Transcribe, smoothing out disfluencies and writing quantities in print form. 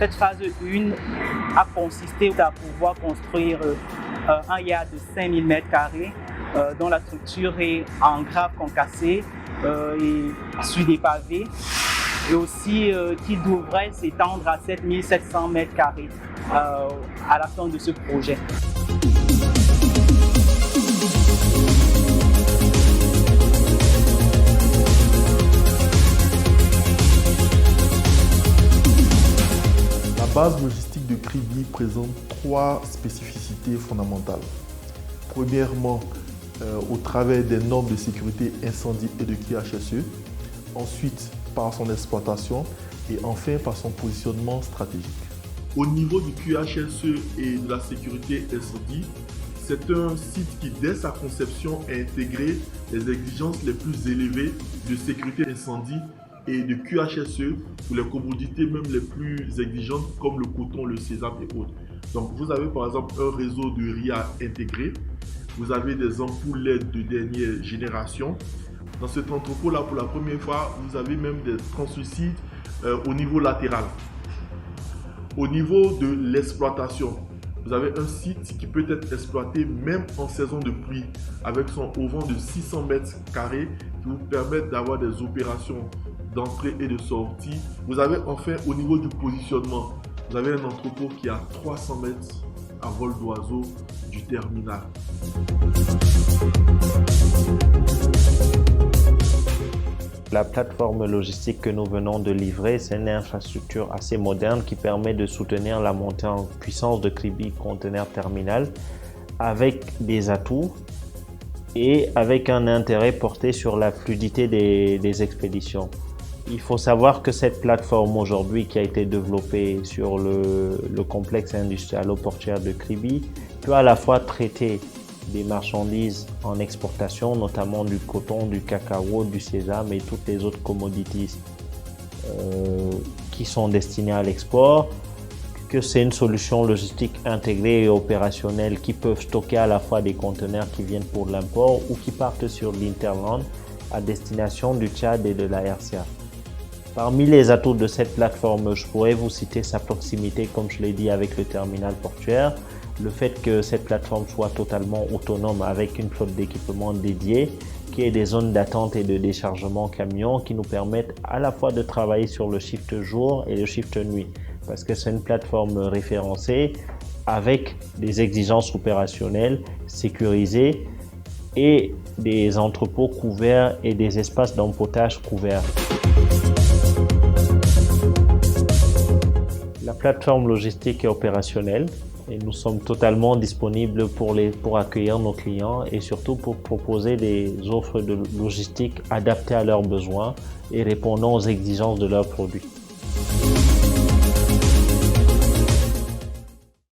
Cette phase 1 a consisté à pouvoir construire un yard de 5000 m² dont la structure est en grave concassé et sur des pavés, et aussi qui devrait s'étendre à 7700 m² à la fin de ce projet. La base logistique de Kribi présente 3 spécificités fondamentales. Premièrement, au travers des normes de sécurité incendie et de QHSE. Ensuite, par son exploitation. Et enfin, par son positionnement stratégique. Au niveau du QHSE et de la sécurité incendie, c'est un site qui, dès sa conception, a intégré les exigences les plus élevées de sécurité incendie et de QHSE pour les commodités même les plus exigeantes comme le coton, le sésame et autres. Donc vous avez par exemple un réseau de RIA intégré, vous avez des ampoules LED de dernière génération. Dans cet entrepôt-là, pour la première fois, vous avez même des translucides au niveau latéral. Au niveau de l'exploitation, vous avez un site qui peut être exploité même en saison de pluie avec son auvent de 600 m² qui vous permettent d'avoir des opérations d'entrée et de sortie. Vous avez enfin au niveau du positionnement, vous avez un entrepôt qui est à 300 mètres à vol d'oiseau du terminal. La plateforme logistique que nous venons de livrer, c'est une infrastructure assez moderne qui permet de soutenir la montée en puissance de Kribi Container Terminal avec des atouts et avec un intérêt porté sur la fluidité des expéditions. Il faut savoir que cette plateforme aujourd'hui qui a été développée sur le complexe industriel-portuaire de Kribi peut à la fois traiter des marchandises en exportation, notamment du coton, du cacao, du sésame et toutes les autres commodities qui sont destinées à l'export, que c'est une solution logistique intégrée et opérationnelle qui peuvent stocker à la fois des conteneurs qui viennent pour l'import ou qui partent sur l'Interland à destination du Tchad et de la RCA. Parmi les atouts de cette plateforme, je pourrais vous citer sa proximité, comme je l'ai dit, avec le terminal portuaire, le fait que cette plateforme soit totalement autonome avec une flotte d'équipements dédiée, qui ait des zones d'attente et de déchargement camion qui nous permettent à la fois de travailler sur le shift jour et le shift nuit, parce que c'est une plateforme référencée avec des exigences opérationnelles sécurisées et des entrepôts couverts et des espaces d'empotage couverts. La plateforme logistique est opérationnelle et nous sommes totalement disponibles pour accueillir nos clients et surtout pour proposer des offres de logistique adaptées à leurs besoins et répondant aux exigences de leurs produits.